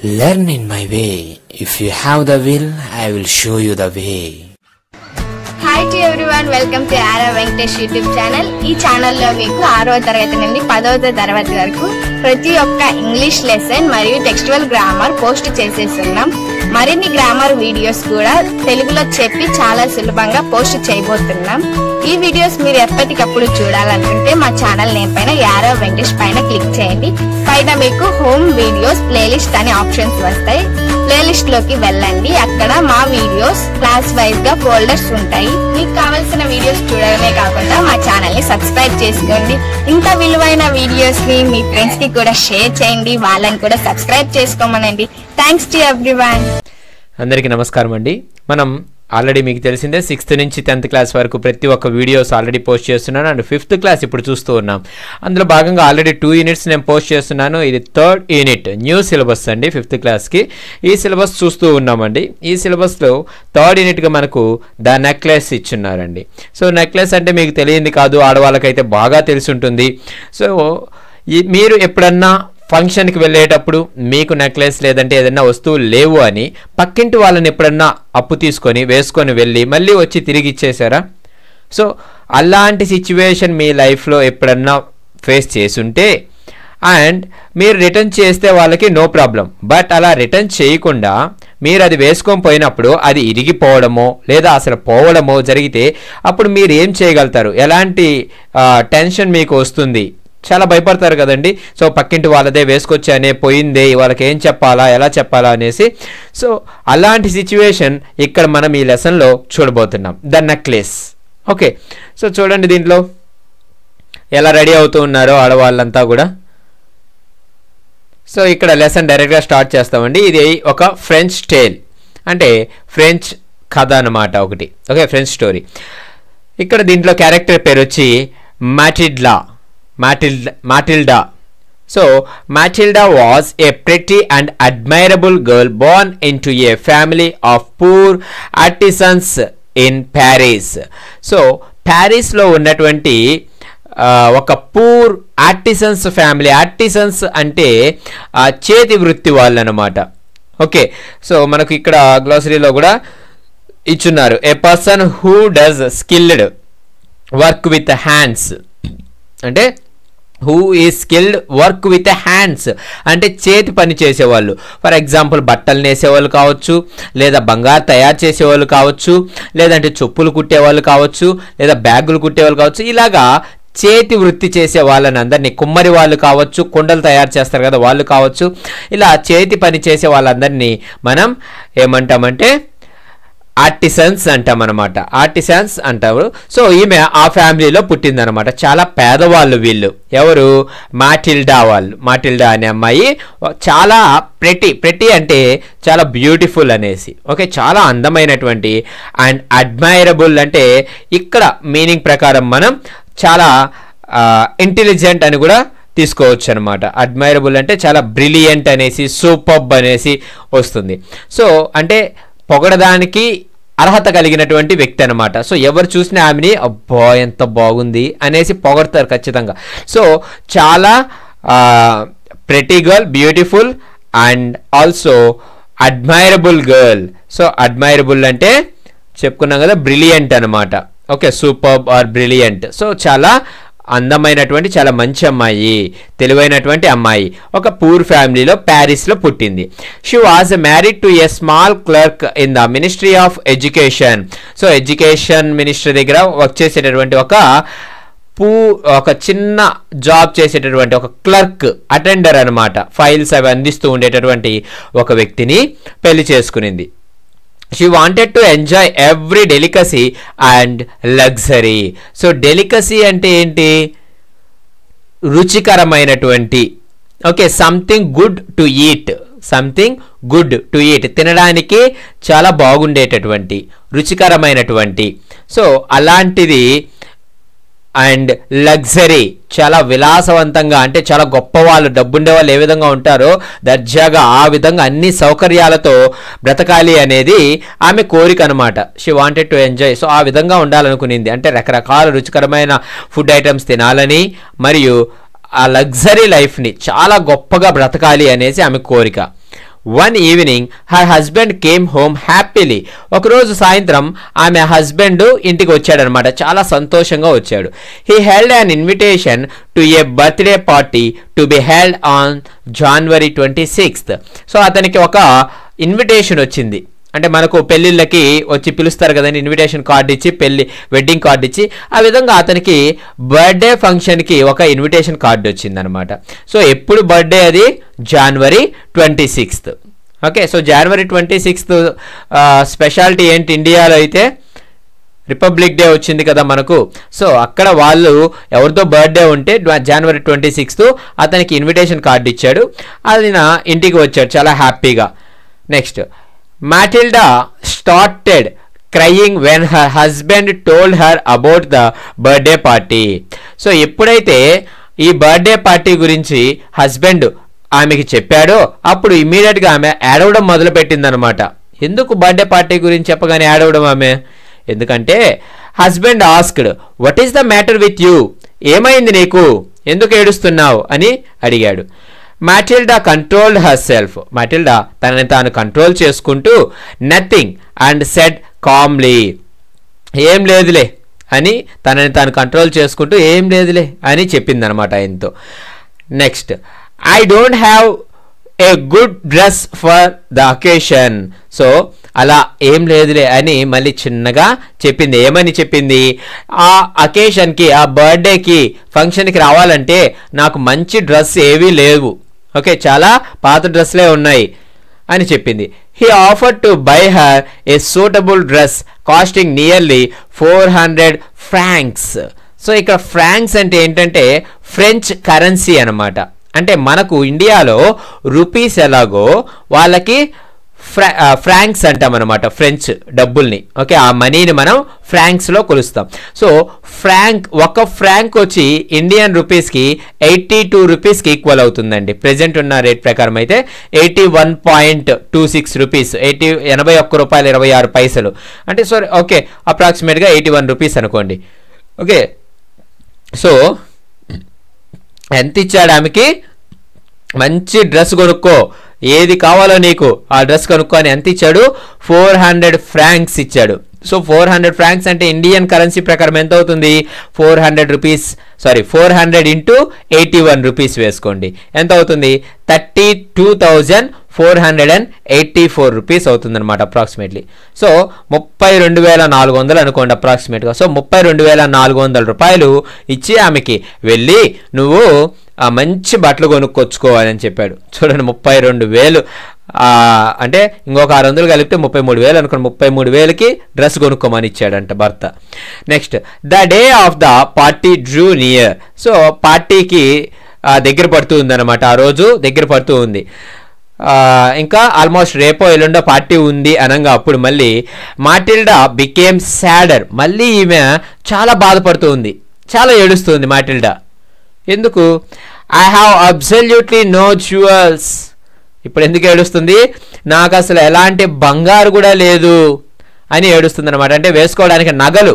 Learn in my way. If you have the will, I will show you the way. Hi to everyone, welcome to Ara Venkatesh YouTube channel. ఈ channel లో మీకు 6వ తరగతి నుండి 10వ తరగతి వరకు ప్రతి ఒక్క ఇంగ్లీష్ లెసన్ మరియు టెక్స్చువల్ గ్రామర్ పోస్ట్ చేసేస్తున్నాం. మరిన్ని గ్రామర్ వీడియోస్ కూడా తెలుగులో చెప్పి చాలా సులభంగా పోస్ట్ చేయబోతున్నాం. ఈ వీడియోస్ మీరు ఎప్పటికప్పుడు చూడాలనుకుంటే మా ఛానల్ నేమ్ పైన యారా వెంకటేష్ పైన క్లిక్ చేయండి. పైన మీకు హోమ్ వీడియోస్ ప్లేలిస్ట్ అనే ఆప్షన్స్ వస్తాయి. ప్లేలిస్ట్ లోకి వెళ్ళండి. అక్కడ మా వీడియోస్ క్లాస్ వైజ్ గా ఫోల్డర్స్ ఉంటాయి. మీకు కావాల్సిన వీడియోస్ చూడడమే కాకుండా మా ఛానల్ ని సబ్స్క్రైబ్ చేసుకోండి. ఇంత విలువైన వీడియోస్ ని మీ ఫ్రెండ్స్ కి కూడా షేర్ చేయండి. వాళ్ళని కూడా సబ్స్క్రైబ్ చేసుకోమనండి. Thanks to everyone. అందరికీ నమస్కారం అండి. మనం ఆల్రెడీ మీకు తెలిసిందే 6th నుంచి 10th క్లాస్ వరకు ప్రతి ఒక్క వీడియోస్ ఆల్రెడీ పోస్ట్ చేస్తున్నాను. అండ్ 5th క్లాస్ ఇప్పుడు చూస్తూ ఉన్నాం. అందులో భాగంగా ఆల్రెడీ 2 యూనిట్స్ నేను పోస్ట్ చేస్తున్నాను. ఇది 3rd యూనిట్ న్యూ సిలబస్ అండి 5th క్లాస్కి. ఈ సిలబస్ చూస్తూ ఉన్నామండి. ఈ సిలబస్లో 3rd యూనిట్గా మనకు ద నెక్లెస్ ఇచ్చున్నారండి. సో నెక్లెస్ అంటే మీకు తెలియంది కాదు, ఆడవాళ్ళకైతే బాగా తెలిసి ఉంటుంది. సో మీరు ఎప్పుడన్నా ఫంక్షన్కి వెళ్ళేటప్పుడు మీకు నెక్లెస్ లేదంటే ఏదైనా వస్తువులు లేవు అని పక్కింటి వాళ్ళని ఎప్పుడన్నా అప్పు తీసుకొని వేసుకొని వెళ్ళి మళ్ళీ వచ్చి తిరిగి ఇచ్చేసారా? సో అలాంటి సిచ్యువేషన్ మీ లైఫ్లో ఎప్పుడన్నా ఫేస్ చేసుంటే అండ్ మీరు రిటర్న్ చేస్తే వాళ్ళకి నో ప్రాబ్లం. బట్ అలా రిటర్న్ చేయకుండా మీరు అది వేసుకొని పోయినప్పుడు అది ఇరిగిపోవడమో లేదా అసలు పోవడమో జరిగితే అప్పుడు మీరు ఏం చేయగలుగుతారు? ఎలాంటి టెన్షన్ మీకు వస్తుంది? చాలా భయపడతారు కదండి. సో పక్కింటి వాళ్ళదే వేసుకొచ్చానే పోయిందే, వాళ్ళకి ఏం చెప్పాలా ఎలా చెప్పాలా అనేసి. సో అలాంటి సిచ్యువేషన్ ఇక్కడ మనం ఈ లెసన్లో చూడబోతున్నాం. The necklace. ఓకే, సో చూడండి దీంట్లో ఎలా రెడీ అవుతూ ఉన్నారో ఆడవాళ్ళంతా కూడా. సో ఇక్కడ లెసన్ డైరెక్ట్గా స్టార్ట్ చేస్తామండి. ఇది ఒక ఫ్రెంచ్ టేల్, అంటే ఫ్రెంచ్ కథ అన్నమాట ఒకటి. Okay, French story. ఇక్కడ దీంట్లో క్యారెక్టర్ పేరు వచ్చి Matilda. So Matilda was a pretty and admirable girl born into a family of poor artisans in Paris. So Paris లో ఉన్నటువంటి ఒక పూర్ ఆర్టిసన్స్ ఫ్యామిలీ. ఆర్టిసన్స్ అంటే చేతి వృత్తి వాళ్ళు అనమాట. ఓకే, సో మనకు ఇక్కడ గ్లోసరీలో కూడా ఇచ్చున్నారు. A person who does skilled work with hands, అంటే who is skilled work with hands అంటే చేతి పని చేసేవాళ్ళు. ఫర్ ఎగ్జాంపుల్ బట్టలు నేసేవాళ్ళు కావచ్చు, లేదా బంగారు తయారు చేసేవాళ్ళు కావచ్చు, లేదంటే చెప్పులు కుట్టేవాళ్ళు కావచ్చు, లేదా బ్యాగులు కుట్టేవాళ్ళు కావచ్చు. ఇలాగా చేతి వృత్తి చేసే వాళ్ళని అందరినీ, కుమ్మరి వాళ్ళు కావచ్చు, కుండలు తయారు చేస్తారు కదా వాళ్ళు కావచ్చు, ఇలా చేతి పని చేసే వాళ్ళందరినీ మనం ఏమంటామంటే ఆర్టిసన్స్ అంటామన్నమాట. ఆర్టిసన్స్ అంటారు. సో ఈమె ఆ ఫ్యామిలీలో పుట్టిందనమాట. చాలా పేదవాళ్ళు వీళ్ళు. ఎవరు? మాటిల్డా వాళ్ళు. మాటిల్డా అనే అమ్మాయి చాలా ప్రెటీ అంటే చాలా బ్యూటిఫుల్ అనేసి. ఓకే, చాలా అందమైనటువంటి. అండ్ అడ్మైరబుల్ అంటే ఇక్కడ మీనింగ్ ప్రకారం మనం చాలా ఇంటెలిజెంట్ అని కూడా తీసుకోవచ్చు అనమాట. అడ్మైరబుల్ అంటే చాలా బ్రిలియంట్ అనేసి, సూపర్బ్ అనేసి వస్తుంది. సో అంటే పొగడడానికి అర్హత కలిగినటువంటి వ్యక్తి అనమాట. సో ఎవరు చూసినా ఆమెని అబ్బా ఎంత బాగుంది అనేసి పొగడతారు ఖచ్చితంగా. సో చాలా pretty girl, beautiful and also admirable girl. So admirable అంటే చెప్పుకున్నాం కదా, బ్రిలియంట్ అనమాట. Okay, superb or brilliant. So చాలా అందమైనటువంటి, చాలా మంచి అమ్మాయి, తెలివైనటువంటి అమ్మాయి. ఒక పూర్ ఫ్యామిలీలో ప్యారిస్లో పుట్టింది. She was married to a small clerk in the ministry of education. So education ministry దగ్గర వర్క్ చేసేటటువంటి ఒక చిన్న జాబ్ చేసేటటువంటి ఒక క్లర్క్, అటెండర్ అనమాట. ఫైల్స్ అవి అందిస్తూ ఉండేటటువంటి ఒక వ్యక్తిని పెళ్లి చేసుకునింది. She wanted to enjoy every delicacy and luxury. So delicacy అంటే ఏంటి? రుచికరమైనటువంటి. Okay, something good to eat. Something good to eat, తినడానికి చాలా బాగుండేటటువంటి, రుచికరమైనటువంటి. సో అలాంటిది. అండ్ లగ్జరీ, చాలా విలాసవంతంగా, అంటే చాలా గొప్ప వాళ్ళు, డబ్బుండే వాళ్ళు ఏ విధంగా ఉంటారో దర్జాగా ఆ విధంగా అన్ని సౌకర్యాలతో బ్రతకాలి అనేది ఆమె కోరిక అనమాట. She wanted to enjoy. So ఆ విధంగా ఉండాలనుకునింది. అంటే రకరకాల రుచికరమైన ఫుడ్ ఐటమ్స్ తినాలని మరియు ఆ లగ్జరీ లైఫ్ని చాలా గొప్పగా బ్రతకాలి అనేసి ఆమె కోరిక. One evening her husband came home happily. ఒకరోజు సాయంత్రం ఆమె హస్బెండ్ ఇంటికి వచ్చాడనమాట, చాలా సంతోషంగా వచ్చాడు. He held an invitation to A birthday party to be held on January 26th. So అతనికి ఒక ఇన్విటేషన్ వచ్చింది, అంటే మనకు పెళ్ళిళ్ళకి వచ్చి పిలుస్తారు కదండి, ఇన్విటేషన్ కార్డు ఇచ్చి, వెడ్డింగ్ కార్డు ఇచ్చి, ఆ విధంగా అతనికి బర్త్డే ఫంక్షన్కి ఒక ఇన్విటేషన్ కార్డు వచ్చిందనమాట. సో ఎప్పుడు బర్త్డే అది? January 26th. Okay, so January 26th speciality ఏంటి? ఇండియాలో అయితే రిపబ్లిక్ డే వచ్చింది కదా మనకు. సో అక్కడ వాళ్ళు ఎవరితో బర్త్డే ఉంటే January 26th అతనికి ఇన్విటేషన్ కార్డు ఇచ్చాడు, అది నా ఇంటికి వచ్చాడు చాలా హ్యాపీగా. Next, Matilda started crying when her husband told her about the birthday party. So ఎప్పుడైతే ఈ బర్త్డే పార్టీ గురించి హస్బెండ్ ఆమెకి చెప్పాడో అప్పుడు ఇమీడియట్గా ఆమె ఏడవడం మొదలుపెట్టిందనమాట. ఎందుకు బర్త్డే పార్టీ గురించి చెప్పగానే ఏడవడం ఆమె? ఎందుకంటే husband asked, what is the matter with you? ఏమైంది నీకు, ఎందుకు ఏడుస్తున్నావు అని అడిగాడు. Matilda controlled herself. Matilda తనని తాను కంట్రోల్ చేసుకుంటూ నథింగ్ అండ్ సెడ్ కామ్లీ, ఏం లేదులే అని తనని తాను కంట్రోల్ చేసుకుంటూ ఏం లేదులే అని చెప్పింది అనమాట ఆయనతో. Next, I don't have a good dress for the occasion. So అలా ఏం లేదులే అని మళ్ళీ చిన్నగా చెప్పింది. ఏమని చెప్పింది? ఆ అకేషన్కి, ఆ బర్త్డేకి, ఫంక్షన్కి రావాలంటే నాకు మంచి డ్రెస్ ఏవీ లేవు, ఓకే, చాలా పాత డ్రెస్లే ఉన్నాయి అని చెప్పింది. He offered to buy her a suitable dress costing nearly 400 francs. So ఇక్కడ ఫ్రాంక్స్ అంటే ఏంటంటే ఫ్రెంచ్ కరెన్సీ అనమాట. అంటే మనకు ఇండియాలో రూపీస్ ఎలాగో వాళ్ళకి ఫ్రాంక్స్ అంటాం అనమాట, ఫ్రెంచ్ డబ్బుల్ని. ఓకే, ఆ మనీని మనం ఫ్రాంక్స్లో కొలుస్తాం. సో ఒక ఫ్రాంక్ వచ్చి ఇండియన్ రూపీస్కి 82 రూపీస్కి ఈక్వల్ అవుతుందండి. ప్రెజెంట్ ఉన్న రేట్ ప్రకారం అయితే 81.26 రూపీస్, 81 రూపాయలు 26 పైసలు, అంటే సారీ ఓకే అప్రాక్సిమేట్గా 81 రూపీస్ అనుకోండి. ఓకే, సో ఎంత ఇచ్చాడు ఆమెకి? మంచి డ్రెస్ కొనుక్కో, ఏది కావాలో నీకు ఆ డ్రెస్ కొనుక్కో అని ఎంత ఇచ్చాడు? 400 francs ఇచ్చాడు. సో 400 francs అంటే ఇండియన్ కరెన్సీ ప్రకారం ఎంత అవుతుంది? 400 రూపీస్, సారీ 400 into 81 రూపీస్ వేసుకోండి, ఎంత అవుతుంది? 32,484 రూపీస్ అవుతుంది అనమాట అప్రాక్సిమేట్లీ. సో 32,400 అనుకోండి అప్రాక్సిమేట్గా. సో 32,400 రూపాయలు ఇచ్చి ఆమెకి వెళ్ళి నువ్వు ఆ మంచి బట్టలు కొనుక్కొచ్చుకోవాలని చెప్పాడు. చూడండి, 32,000 అంటే ఇంకొక 600 కలిపితే 33,000 అనుకోండి. 33,000కి డ్రెస్ కొనుక్కోమని ఇచ్చాడంట భర్త. Next, the day of the party Drew near. So పార్టీకి దగ్గర పడుతూ ఉంది అనమాట, ఆ రోజు దగ్గర పడుతూ ఉంది. ఇంకా ఆల్మోస్ట్ రేపో ఎల్లుండో పార్టీ ఉంది అనగా అప్పుడు మళ్ళీ మాటిల్డా బికేమ్ సాడర్. మళ్ళీ ఈమె చాలా బాధపడుతూ ఉంది, చాలా ఏడుస్తుంది మాటిల్డా. ఎందుకు? I have absolutely no jewels. ఇప్పుడు ఎందుకు ఏడుస్తుంది? నాకు అసలు ఎలాంటి బంగారు కూడా లేదు అని ఏడుస్తుంది అనమాట. అంటే వేసుకోవడానికి నగలు,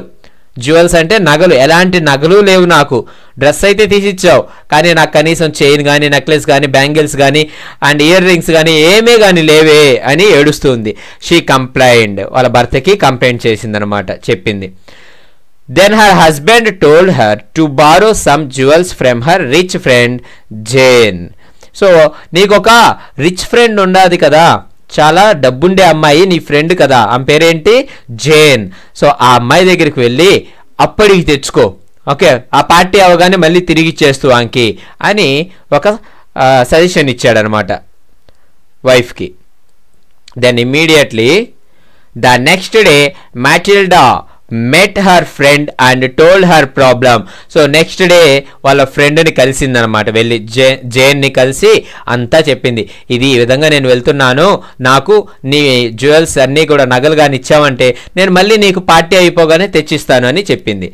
జ్యువెల్స్ అంటే నగలు, ఎలాంటి నగలు లేవు నాకు. డ్రెస్ అయితే తీసిచ్చావు కానీ నాకు కనీసం చైన్ కానీ, నెక్లెస్ కానీ, బ్యాంగిల్స్ కానీ అండ్ ఇయర్ రింగ్స్ కానీ ఏమీ కానీ లేవే అని ఏడుస్తుంది. షీ కంప్లైండ్, వాళ్ళ భర్తకి కంప్లైంట్ చేసిందనమాట, చెప్పింది. Then her husband told her to borrow some jewels from her rich friend Jane. So నీకు ఒక రిచ్ ఫ్రెండ్ ఉండదు కదా, చాలా డబ్బుండే అమ్మాయి నీ ఫ్రెండ్ కదా, ఆమె పేరేంటి? జేన్. సో ఆ అమ్మాయి దగ్గరికి వెళ్ళి అప్పటికి తెచ్చుకో, ఓకే, ఆ పార్టీ అవగానే మళ్ళీ తిరిగి ఇచ్చేస్తూ ఆంకి అని ఒక సజెషన్ ఇచ్చాడనమాట వైఫ్కి. Then immediately the next day Matilda met her friend and told her problem. So next day వాళ్ళ ఫ్రెండ్ని కలిసిందనమాట, వెళ్ళి జేన్ని కలిసి అంతా చెప్పింది. ఇది ఈ విధంగా నేను వెళ్తున్నాను, నాకు నీ జ్యువెల్స్ అన్నీ కూడా నగలు కానీ ఇచ్చావంటే నేను మళ్ళీ నీకు పార్టీ అయిపోగానే తెచ్చిస్తాను అని చెప్పింది.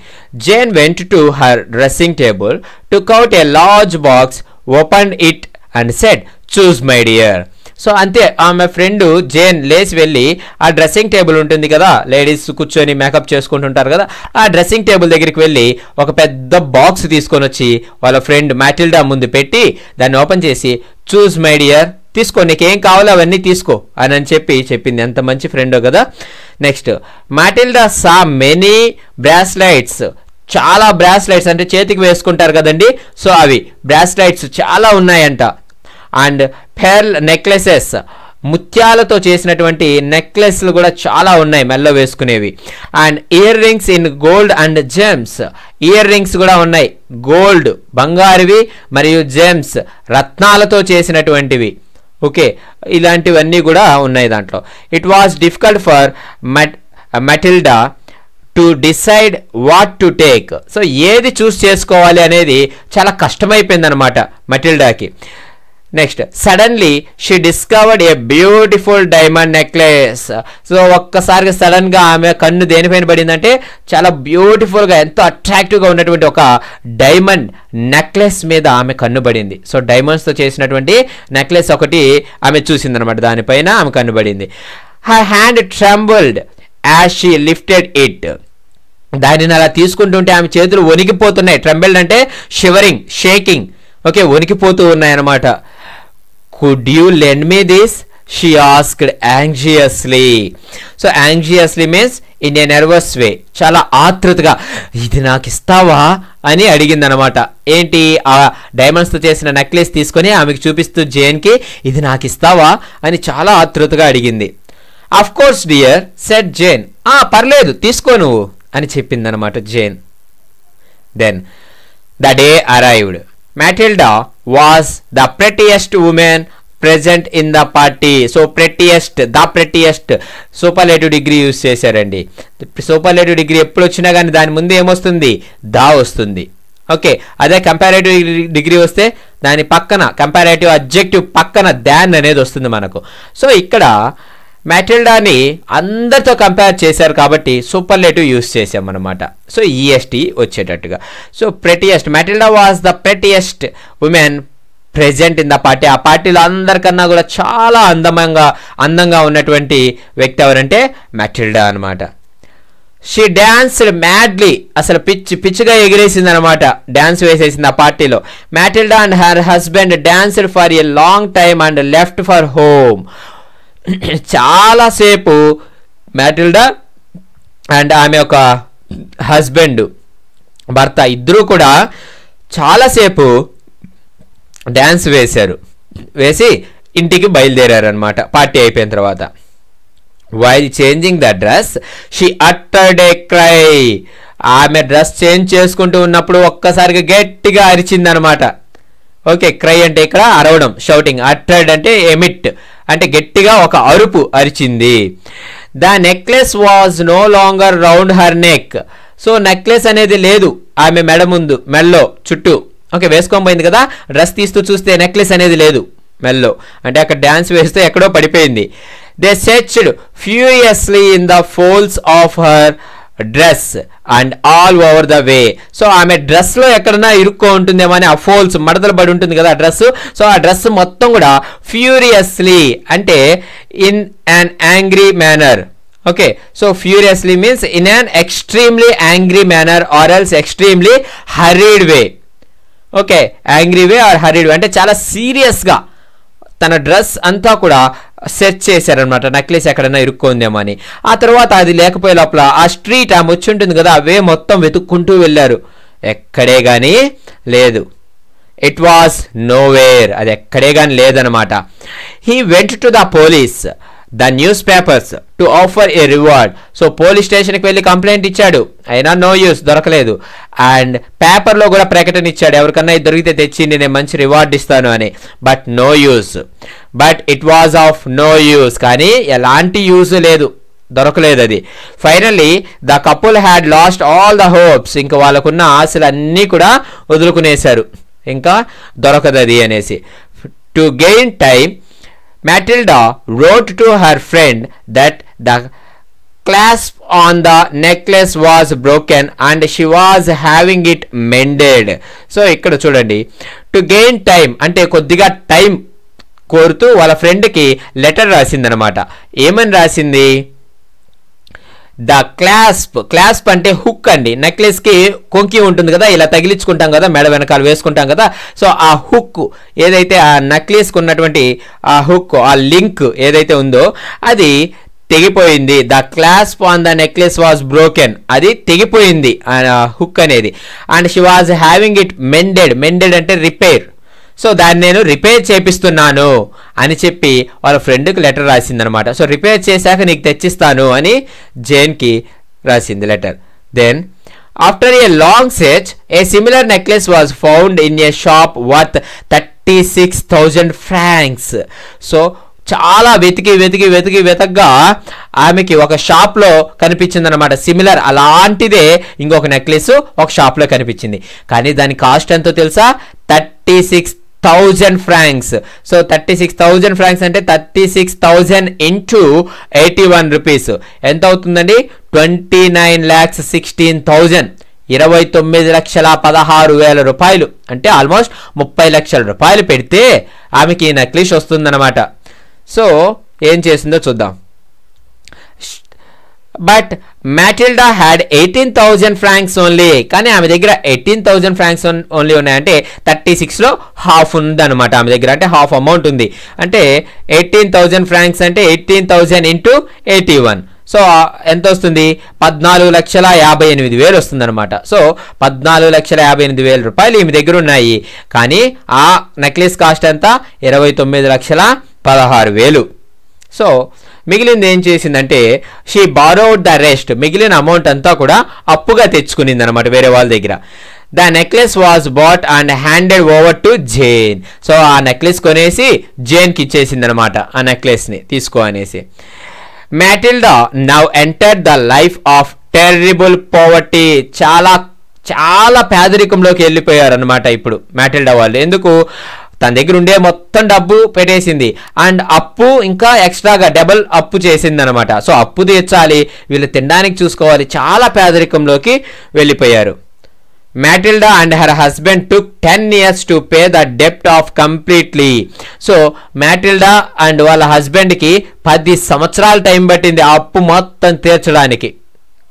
Jane went to her dressing table, took out a large box, opened it and said, choose my dear. So అంతే, ఆమె ఫ్రెండ్ జేన్ లేచి వెళ్ళి ఆ డ్రెస్సింగ్ టేబుల్ ఉంటుంది కదా, లేడీస్ కూర్చొని మేకప్ చేసుకుంటుంటారు కదా, ఆ డ్రెస్సింగ్ టేబుల్ దగ్గరికి వెళ్ళి ఒక పెద్ద బాక్స్ తీసుకొని వచ్చి వాళ్ళ ఫ్రెండ్ మాటిల్డా ముందు పెట్టి దాన్ని ఓపెన్ చేసి చూస్ మై డియర్ తీసుకో, నీకేం కావాలో అవన్నీ తీసుకో అని చెప్పింది. ఎంత మంచి ఫ్రెండో కదా. నెక్స్ట్, మాటిల్డా సా మెనీ బ్రాస్లైట్స్, చాలా బ్రాస్లైట్స్ అంటే చేతికి వేసుకుంటారు కదండి, సో అవి బ్రాస్లైట్స్ చాలా ఉన్నాయంట. అండ్ పెర్ల్ నెక్లెసెస్, ముత్యాలతో చేసినటువంటి నెక్లెస్లు కూడా చాలా ఉన్నాయి మెల్లో వేసుకునేవి. And earrings in gold and gems, earrings కూడా ఉన్నాయి, గోల్డ్ బంగారువి మరియు జెమ్స్ రత్నాలతో చేసినటువంటివి. ఓకే, ఇలాంటివన్నీ కూడా ఉన్నాయి దాంట్లో. It was difficult for Matilda to decide what to take, so ఏది చూస్ చేసుకోవాలి అనేది చాలా కష్టమైపోయింది అనమాట మటిల్డాకి. Next, suddenly she discovered a beautiful diamond necklace, so ఒక్కసారిగా సడన్గా ఆమె కన్ను దేనిపైన పడిందంటే చాలా బ్యూటిఫుల్గా ఎంతో అట్రాక్టివ్గా ఉన్నటువంటి ఒక డైమండ్ నెక్లెస్ మీద ఆమె కన్ను పడింది. సో డైమండ్స్తో చేసినటువంటి నెక్లెస్ ఒకటి ఆమె చూసిందనమాట, దానిపైన ఆమె కన్ను పడింది. Her hand trembled as she lifted it, దానిని అలా తీసుకుంటుంటే ఆమె చేతులు వణికిపోతున్నాయి. ట్రంబుల్డ్ అంటే షివరింగ్, షేకింగ్, ఓకే, వణికిపోతూ ఉన్నాయన్నమాట. Could you lend me this, she asked anxiously. So anxiously means in a nervous way, చాలా ఆతృతగా ఇది నాకు ఇస్తావా అని అడిగింది అనమాట. ఏంటి, ఆ డైమండ్స్తో చేసిన నెక్లెస్ తీసుకొని ఆమెకు చూపిస్తూ జేన్కి ఇది నాకు ఇస్తావా అని చాలా ఆతృతగా అడిగింది. Of course dear said Jane, పర్లేదు తీసుకో నువ్వు అని చెప్పింది అనమాట Jane. Then the day arrived. Matilda was the prettiest woman present in the party. So prettiest, the prettiest superlative degree use చేశారండి. సూపర్లేటివ్ డిగ్రీ ఎప్పుడు వచ్చినా కానీ దాని ముందు ఏమొస్తుంది, దా వస్తుంది. ఓకే, అదే కంపారేటివ్ డిగ్రీ వస్తే దాని పక్కన కంపారేటివ్ అడ్జెక్టివ్ పక్కన దాన్ అనేది వస్తుంది మనకు. సో ఇక్కడ మ్యాటిల్డాని అందరితో కంపేర్ చేశారు కాబట్టి సూపర్లేటివ్ యూస్ చేసామన్నమాట. సో ఈఎస్టీ వచ్చేటట్టుగా. So prettiest, Matilda was the prettiest woman present in the party. ఆ పార్టీలో అందరికన్నా కూడా చాలా అందంగా ఉన్నటువంటి వ్యక్తి ఎవరంటే మ్యాటిల్డా అనమాట. షీ డాన్స్డ్ మ్యాడ్లీ, అసలు పిచ్చిగా ఎగిరేసింది అనమాట, డాన్స్ వేసేసింది ఆ పార్టీలో. Matilda and her husband danced for a long time and left for home. చాలాసేపు మ్యాటిల్డా అండ్ ఆమె ఒక హస్బెండ్, భర్త ఇద్దరూ కూడా చాలాసేపు డ్యాన్స్ వేసి ఇంటికి బయలుదేరారు అనమాట పార్టీ అయిపోయిన తర్వాత. While changing the dress she uttered A cry. ఆమె డ్రెస్ చేంజ్ చేసుకుంటూ ఉన్నప్పుడు ఒక్కసారిగా గట్టిగా అరిచింది అనమాట. ఓకే, క్రై అంటే ఇక్కడ అరవడం, షౌటింగ్. అట్టర్డ్ అంటే ఎమిట్ అంటే గట్టిగా ఒక అరుపు అరిచింది. The necklace was no longer round her neck. So necklace అనేది లేదు ఆమె మెడలో చుట్టూ. ఓకే, వేసుకొని పోయింది కదా, డ్రెస్ తీస్తూ చూస్తే నెక్లెస్ అనేది లేదు మెల్లో, అంటే అక్కడ డ్యాన్స్ వేస్తే ఎక్కడో పడిపోయింది. They searched furiously in the folds of her dress and all over the way. So ఆమె డ్రెస్లో ఎక్కడన్నా ఇరుక్కో ఉంటుందేమో అని ఆ ఫోల్డ్స్ మడతలు పడి ఉంటుంది కదా ఆ డ్రెస్. సో ఆ డ్రెస్ మొత్తం కూడా ఫ్యూరియస్లీ అంటే in an angry manner. Okay, so furiously means in an extremely angry manner or else extremely hurried way. Okay, angry way or hurried way అంటే చాలా సీరియస్గా తన డ్రెస్ అంతా కూడా సెర్చ్ చేశారనమాట, నెక్లెస్ ఎక్కడైనా ఇరుక్కుందేమో అని. ఆ తర్వాత అది లేకపోయే లోపల ఆ స్ట్రీట్ ఆమె వచ్చి ఉంటుంది కదా, అవే మొత్తం వెతుక్కుంటూ వెళ్ళారు, ఎక్కడే కానీ లేదు. ఇట్ వాజ్ నోవేర్, అది ఎక్కడే కానీ లేదనమాట. He went to the police the news papers to offer A reward. So police స్టేషన్కి వెళ్ళి కంప్లైంట్ ఇచ్చాడు, అయినా నో యూస్, దొరకలేదు. అండ్ పేపర్లో కూడా ప్రకటన ఇచ్చాడు, ఎవరికన్నా ఇది దొరికితే తెచ్చిండి నేను మంచి రివార్డ్ ఇస్తాను అని. But no use, but it was of no use, కానీ ఎలాంటి యూస్ లేదు, దొరకలేదు అది. Finally the couple had lost all the hopes. ఇంకా వాళ్ళకున్న ఆశలు అన్నీ కూడా వదులుకునేశారు, ఇంకా దొరకదు అది అనేసి. To gain time Matilda wrote to her friend that the clasp on the necklace was broken and she was having it mended. So ఇక్కడ చూడండి, టు గెయిన్ టైం అంటే కొద్దిగా టైం కోరుతూ వాళ్ళ ఫ్రెండ్కి లెటర్ రాసిందనమాట. ఏమని రాసింది, ద క్లాస్ప్ అంటే హుక్ అండి. నెక్లెస్ కి కొంకి ఉంటుంది కదా, ఇలా తగిలించుకుంటాం కదా, మెడ వెనకాల వేసుకుంటాం కదా. సో ఆ హుక్ ఏదైతే ఆ నెక్లెస్ కు ఉన్నటువంటి ఆ హుక్, ఆ లింక్ ఏదైతే ఉందో అది తెగిపోయింది. The clasp on the necklace was broken, అది తెగిపోయింది హుక్ అనేది. And she was having it mended అంటే రిపేర్. సో దాన్ని నేను రిపేర్ చేపిస్తున్నాను అని చెప్పి వాళ్ళ ఫ్రెండ్కి లెటర్ రాసిందనమాట. సో రిపేర్ చేశాక నీకు తెచ్చిస్తాను అని జేన్కి రాసింది letter. Then after a long search a similar necklace was found in a shop worth 36,000 francs. So చాలా వెతకగా ఆమెకి ఒక షాప్లో కనిపించింది అనమాట. సిమిలర్ అలాంటిదే ఇంకొక నెక్లెస్ ఒక షాప్లో కనిపించింది. కానీ దాని కాస్ట్ ఎంతో తెలుసా? 36,000 francs. సో 36,000 francs అంటే 36,000 into 81 rupees ఎంత అవుతుందండి? 29,16,000, 29,16,000 రూపాయలు. అంటే ఆల్మోస్ట్ 30 లక్షల రూపాయలు పెడితే ఆమెకి ఈ నెక్లెస్ వస్తుందన్నమాట. సో ఏం చేసిందో చూద్దాం. But Matilda had 18,000 francs only. కానీ ఆమె దగ్గర 18,000 francs ఓన్లీ ఉన్నాయంటే 36లో హాఫ్ ఉందన్నమాట ఆమె దగ్గర. అంటే హాఫ్ అమౌంట్ ఉంది. అంటే 18,000 francs అంటే 18,000 into 81. సో ఎంత వస్తుంది? 14,58,000 వస్తుందన్నమాట. సో 14,58,000 రూపాయలు ఈమె దగ్గర ఉన్నాయి. కానీ ఆ నెక్లెస్ కాస్ట్ ఎంత? 29,16,000. సో మిగిలింది ఏం చేసిందంటే షీ బారోడ్ ద రెస్ట్, మిగిలిన అమౌంట్ అంతా కూడా అప్పుగా తెచ్చుకునింది అనమాట వేరే వాళ్ళ దగ్గర. The necklace was bought and handed over to Jane. So ఆ నెక్లెస్ కొనేసి జేన్కి ఇచ్చేసింది అనమాట, ఆ నెక్లెస్ని తీసుకో అనేసి. Matilda now enter the life of terrible poverty. చాలా పేదరికంలోకి వెళ్ళిపోయారు అనమాట ఇప్పుడు మ్యాటిల్డా వాళ్ళు. ఎందుకు? తన దగ్గర ఉండే మొత్తం డబ్బు పెట్టేసింది అండ్ అప్పు ఇంకా ఎక్స్ట్రాగా డబుల్ అప్పు చేసింది అనమాట. సో అప్పు తీర్చాలి, వీళ్ళు తినడానికి చూసుకోవాలి, చాలా పేదరికంలోకి వెళ్ళిపోయారు. Matilda and her husband took 10 years to pay the debt of completely. So Matilda and వాళ్ళ హస్బెండ్కి 10 సంవత్సరాల టైం పట్టింది ఆ అప్పు మొత్తం తీర్చడానికి.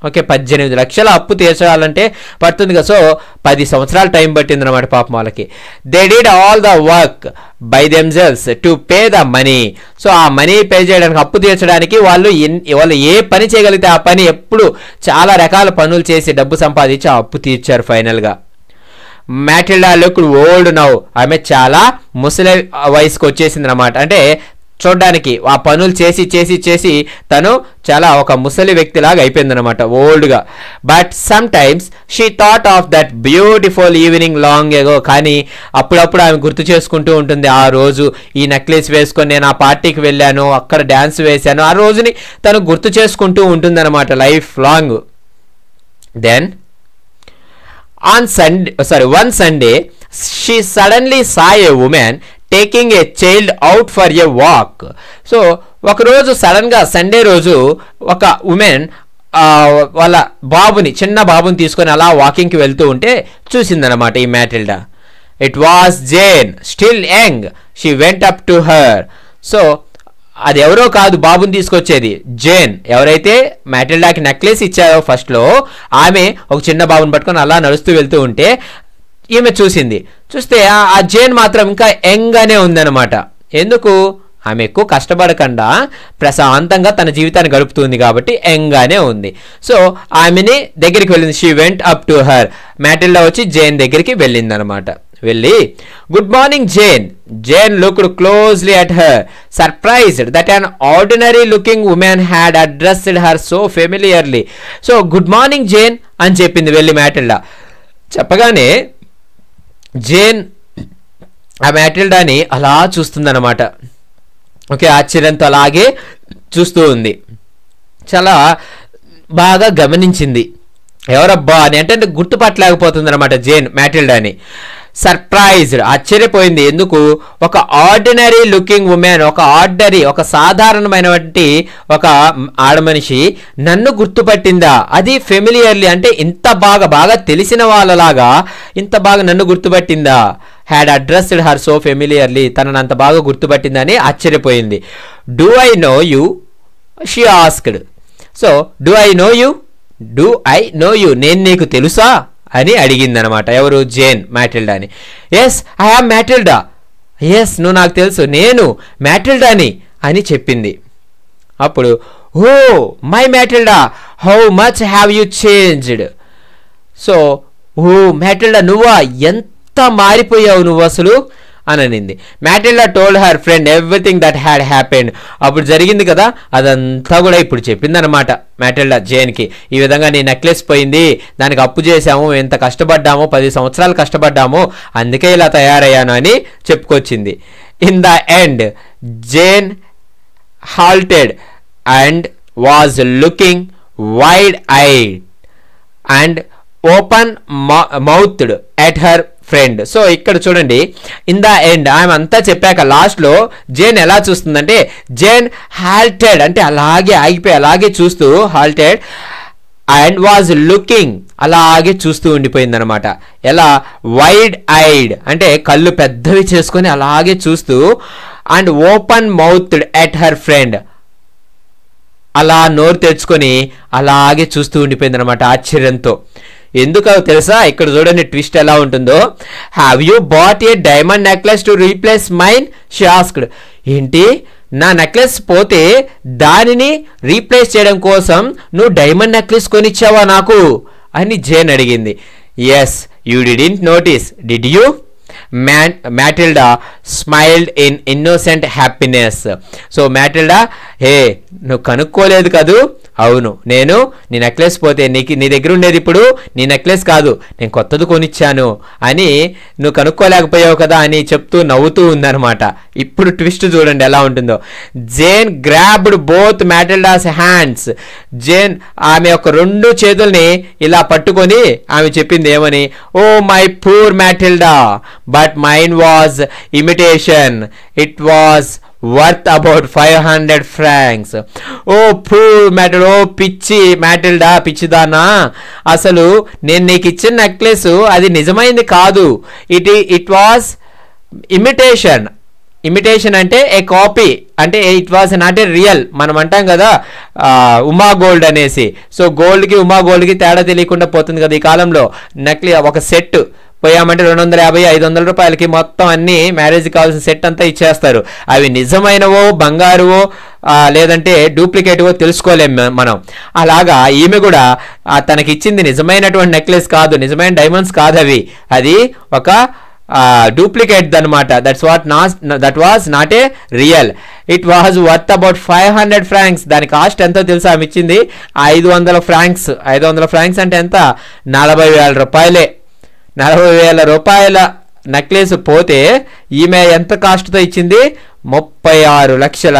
ఓకే, 18 లక్షల అప్పు తీర్చాలంటే పడుతుంది కదా. సో 10 సంవత్సరాల టైం పట్టింది అనమాట పాపం వాళ్ళకి. They did all the work by themselves to pay the money. So ఆ మనీ పే చేయడానికి, అప్పు తీర్చడానికి వాళ్ళు ఏ పని చేయగలిగితే ఆ పని, ఎప్పుడు చాలా రకాల పనులు చేసి డబ్బు సంపాదించి ఆ అప్పు తీర్చారు ఫైనల్గా. మ్యాటిల్డా లుక్డ్ ఓల్డ్ నౌ. ఆమె చాలా ముసలి వయసుకు వచ్చేసింది అనమాట. అంటే చూడడానికి ఆ పనులు చేసి తను చాలా ఒక ముసలి వ్యక్తిలాగా అయిపోయింది అనమాట, ఓల్డ్గా. But sometimes she thought of that beautiful evening long ago. కానీ అప్పుడప్పుడు ఆమె గుర్తు చేసుకుంటూ ఉంటుంది, ఆ రోజు ఈ నెక్లెస్ వేసుకొని నేను ఆ పార్టీకి వెళ్ళాను, అక్కడ డ్యాన్స్ వేశాను, ఆ రోజుని తను గుర్తు చేసుకుంటూ ఉంటుంది అనమాట life long. Then one Sunday she suddenly saw a woman taking a child out for a walk. So ఒకరోజు సడన్గా సండే రోజు ఒక ఉమెన్ వాళ్ళ బాబుని, చిన్న బాబుని తీసుకొని అలా వాకింగ్కి వెళ్తూ ఉంటే చూసిందనమాట ఈ Matilda. It was Jane, still young. She went up to her. So అది ఎవరో కాదు బాబుని తీసుకొచ్చేది, జేన్. ఎవరైతే మ్యాటిల్డాకి నెక్లెస్ ఇచ్చారో ఫస్ట్లో, ఆమె ఒక చిన్న బాబుని పట్టుకొని అలా నడుస్తూ వెళ్తూ ఉంటే ఈమె చూస్తే ఆ జేన్ మాత్రం ఇంకా యంగ్గానే ఉందన్నమాట. ఎందుకు? ఆమె ఎక్కువ కష్టపడకుండా ప్రశాంతంగా తన జీవితాన్ని గడుపుతుంది కాబట్టి యంగ్గానే ఉంది. సో ఆమెని దగ్గరికి వెళ్ళింది. She went up to her. Matilda వచ్చి జేన్ దగ్గరికి వెళ్ళింది అనమాట. వెళ్ళి good morning Jane. Jane looked closely at her, surprised that an ordinary looking woman had addressed her so familiarly. So good morning Jane అని చెప్పింది వెళ్ళి మ్యాటిల్డా. చెప్పగానే జేన్ ఆ మ్యాటిల్డాని అలా చూస్తుందన్నమాట. ఓకే, ఆశ్చర్యంతో అలాగే చూస్తూ ఉంది. చాలా బాగా గమనించింది ఎవరబ్బా అని. అంటే గుర్తుపట్టలేకపోతుంది అనమాట జేన్ మ్యాటిల్డాని. సర్ప్రైజ్డ్, ఆశ్చర్యపోయింది. ఎందుకు? ఒక ఆర్డినరీ లుకింగ్ ఉమెన్, ఒక సాధారణమైనటువంటి ఒక ఆడమనిషి నన్ను గుర్తుపట్టిందా, అది ఫెమిలియర్లీ అంటే ఇంత బాగా తెలిసిన వాళ్ళలాగా ఇంత బాగా నన్ను గుర్తుపట్టిందా. Had addressed her so familiarly, తనను అంత బాగా గుర్తుపట్టిందని ఆశ్చర్యపోయింది. Do I know you, she asked. So do I know you నేను నీకు తెలుసా అని అడిగిందనమాట. ఎవరు? జేన్ మ్యాటిల్డాని. Yes I am Matilda. Yes నువ్వు నాకు తెలుసు, నేను మ్యాటిల్డాని అని చెప్పింది. అప్పుడు oh my Matilda how much have you changed. So oh Matilda నువ్వా, ఎంత మారిపోయావు నువ్వు అసలు అని అనింది. Matilda told her friend everything that had happened. అప్పుడు జరిగింది కదా అదంతా కూడా ఇప్పుడు చెప్పిందనమాట మ్యాటిల్డా జేన్కి. ఈ విధంగా నీ నెక్లెస్ పోయింది, దానికి అప్పు చేశాము, ఎంత కష్టపడ్డామో, 10 సంవత్సరాలు కష్టపడ్డాము, అందుకే ఇలా తయారయ్యాను అని చెప్పుకొచ్చింది. In the end Jane halted and was looking wide-eyed and open-mouthed at her friend. So ఇక్కడ చూడండి, ఇన్ ద ఎండ్ ఆమె అంతా చెప్పాక లాస్ట్లో జేన్ ఎలా చూస్తుందంటే, జేన్ halted అంటే అలాగే ఆగిపోయి అలాగే చూస్తూ, halted అండ్ వాజ్ లుకింగ్ అలాగే చూస్తూ ఉండిపోయింది అనమాట. ఎలా? వైడ్ ఐడ్ అంటే కళ్ళు పెద్దవి చేసుకొని అలాగే చూస్తూ, and open mouthed at her friend అలా నోరు తెచ్చుకొని అలాగే చూస్తూ ఉండిపోయింది అనమాట ఆశ్చర్యంతో. ఎందుకో తెలుసా? ఇక్కడ చూడండి ట్విస్ట్ ఎలా ఉంటుందో. Have you bought a diamond necklace to replace mine she asked. ఏంటి, నా నెక్లెస్ పోతే దానిని రీప్లేస్ చేయడం కోసం నువ్వు డైమండ్ నెక్లెస్ కొనిచ్చావా నాకు అని జేన్ అడిగింది. Yes you didn't notice did you? Matilda smiled in innocent happiness. So Matilda, hey నువ్వు కనుక్కోలేదు కదూ? అవును, నేను నీ నెక్లెస్ పోతే నీ దగ్గర ఉండేది ఇప్పుడు నీ నెక్లెస్ కాదు, నేను కొత్తది కొనిచ్చాను అని నువ్వు కనుక్కోలేకపోయావు కదా అని చెప్తూ నవ్వుతూ ఉందన్నమాట. ఇప్పుడు ట్విస్ట్ చూడండి ఎలా ఉంటుందో. Jane grabbed both Matilda's hands. Jane ఆమె యొక్క 2 చేతుల్ని ఇలా పట్టుకొని ఆమె చెప్పింది ఏమని? Oh my poor Matilda, but mine was imitation, it was worth about 500 francs. Oh poor Matilda, oh పిచ్చి మ్యాటిల్డా, పిచ్చిదానా, అసలు నేను నీకు ఇచ్చిన నెక్లెస్ అది నిజమైంది కాదు, ఇట్ వాజ్ ఇమిటేషన్. ఇమిటేషన్ అంటే ఏ కాపీ, అంటే it was not a real. మనం అంటాం కదా ఉమా గోల్డ్ అనేసి. సో గోల్డ్కి ఉమా గోల్డ్కి తేడా తెలియకుండా పోతుంది కదా ఈ కాలంలో. ఒక సెట్ పోయామంటే 250-500 రూపాయలకి మొత్తం అన్ని మ్యారేజ్కి కావాల్సిన సెట్ అంతా ఇచ్చేస్తారు. అవి నిజమైనవో బంగారువో లేదంటే డూప్లికేటివో తెలుసుకోలేము మనం. అలాగా ఈమె కూడా తనకిచ్చింది నిజమైనటువంటి నెక్లెస్ కాదు, నిజమైన డైమండ్స్ కాదు అవి, అది ఒక డూప్లికేట్ అనమాట. That was not a real. It was worth about 500 francs. దాని కాస్ట్ ఎంతో తెలుసా ఆమె ఇచ్చింది? 500 francs. 500 francs అంటే ఎంత? 40,000 రూపాయలే. 40,000 రూపాయల నెక్లెస్ పోతే ఈమె ఎంత కాస్ట్తో ఇచ్చింది? 36 లక్షల.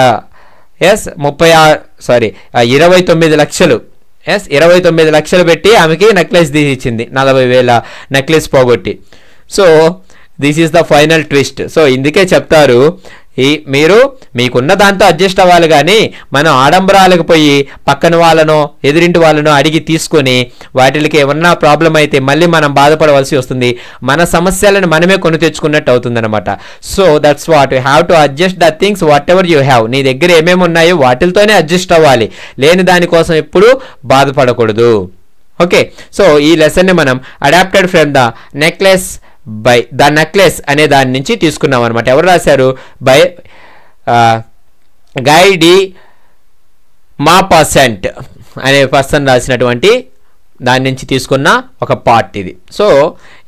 ఎస్ 29 లక్షలు. ఎస్ 29 లక్షలు పెట్టి ఆమెకి నెక్లెస్ తీసి ఇచ్చింది, 40,000 నెక్లెస్ పోగొట్టి. So this is the final twist. So ఇందుకే చెప్తారు, మీరు మీకున్న దాంతో అడ్జస్ట్ అవ్వాలి, కానీ మనం ఆడంబరాలకు పోయి పక్కన వాళ్ళనో ఎదురింటి వాళ్ళనో అడిగి తీసుకొని వాటికి ఏమన్నా ప్రాబ్లం అయితే మళ్ళీ మనం బాధపడవలసి వస్తుంది. మన సమస్యలను మనమే కొని తెచ్చుకున్నట్టు అవుతుందన్నమాట. So that's what you have to adjust the things what ever you have. నీ దగ్గర ఏమేమి ఉన్నాయో వాటితోనే అడ్జస్ట్ అవ్వాలి, లేని దానికోసం ఎప్పుడు బాధపడకూడదు. ఓకే, సో ఈ లెసన్ని మనం adapted from the necklace by the necklace అనే దాని నుంచి తీసుకున్నాం అనమాట. ఎవరు రాశారు? బై గై డి మాపసెంట్ అనే పర్సన్ రాసినటువంటి దాని నుంచి తీసుకున్న ఒక పార్ట్ ఇది. సో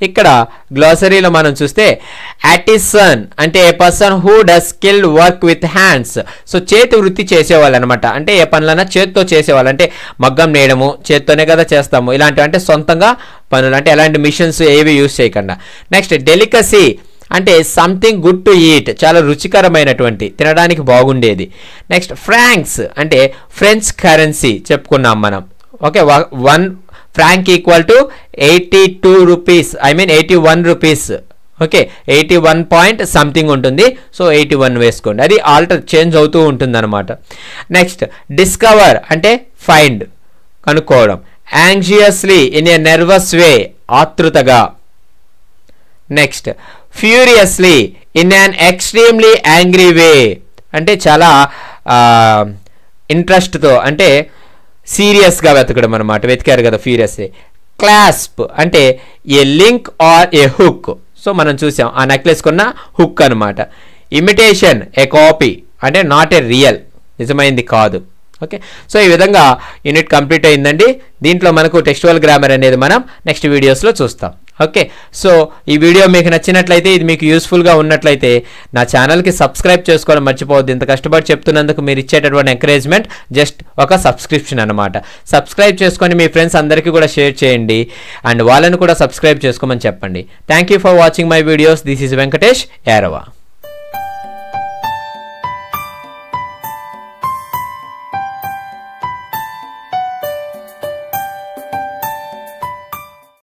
ఇక్కడ గ్లోసరీలో మనం చూస్తే ఆర్టిసన్ అంటే a person who does skilled work with hands. So చేతి వృత్తి చేసేవాళ్ళు అనమాట. అంటే ఏ పనులైనా చేతితో చేసేవాళ్ళు, అంటే మగ్గం నేయడము చేత్తోనే కదా చేస్తాము. ఇలాంటివి అంటే సొంతంగా పనులు, అంటే ఎలాంటి మిషన్స్ ఏవి యూజ్ చేయకుండా. నెక్స్ట్ డెలికసీ అంటే సంథింగ్ గుడ్ టు ఈట్, చాలా రుచికరమైనటువంటి, తినడానికి బాగుండేది. నెక్స్ట్ ఫ్రాంక్స్ అంటే ఫ్రెంచ్ కరెన్సీ చెప్పుకున్నాం మనం. Okay, 1 franc equal to 82 rupees, 81 rupees. Okay, 81 point something ఉంటుంది. సో 81 వేసుకోండి, అది చేంజ్ అవుతూ ఉంటుంది అనమాట. నెక్స్ట్ డిస్కవర్ అంటే ఫైండ్, కనుక్కోవడం. Anxiously in a nervous way, ఆతృతగా. Next furiously in an extremely angry way, అంటే చాలా ఇంట్రెస్ట్తో, అంటే సీరియస్గా వెతకడం అనమాట. వెతికారు కదా ఫ్యూరియస్. క్లాస్ప్ అంటే a link or a hook. So మనం చూసాం ఆ నెక్లెస్ కొన్న హుక్ అనమాట. ఇమిటేషన్ ఏ కాపీ అంటే నాట్ ఏ రియల్, నిజమైంది కాదు. ఓకే, సో ఈ విధంగా యూనిట్ కంప్లీట్ అయిందండి. దీంట్లో మనకు టెక్స్చువల్ గ్రామర్ అనేది మనం నెక్స్ట్ వీడియోస్లో చూస్తాం. ఓకే, సో ఈ వీడియో మీకు నచ్చినట్లయితే, ఇది మీకు యూస్ఫుల్గా ఉన్నట్లయితే నా ఛానల్కి సబ్స్క్రైబ్ చేసుకోవడం మర్చిపోవద్దు. ఇంత కష్టపడి చెప్తున్నందుకు మీరు ఇచ్చేటటువంటి ఎంకరేజ్మెంట్ జస్ట్ ఒక సబ్స్క్రిప్షన్ అనమాట. సబ్స్క్రైబ్ చేసుకొని మీ ఫ్రెండ్స్ అందరికీ కూడా షేర్ చేయండి అండ్ వాళ్ళని కూడా సబ్స్క్రైబ్ చేసుకోమని చెప్పండి. Thank you for watching my videos. This is Venkatesh Yarava.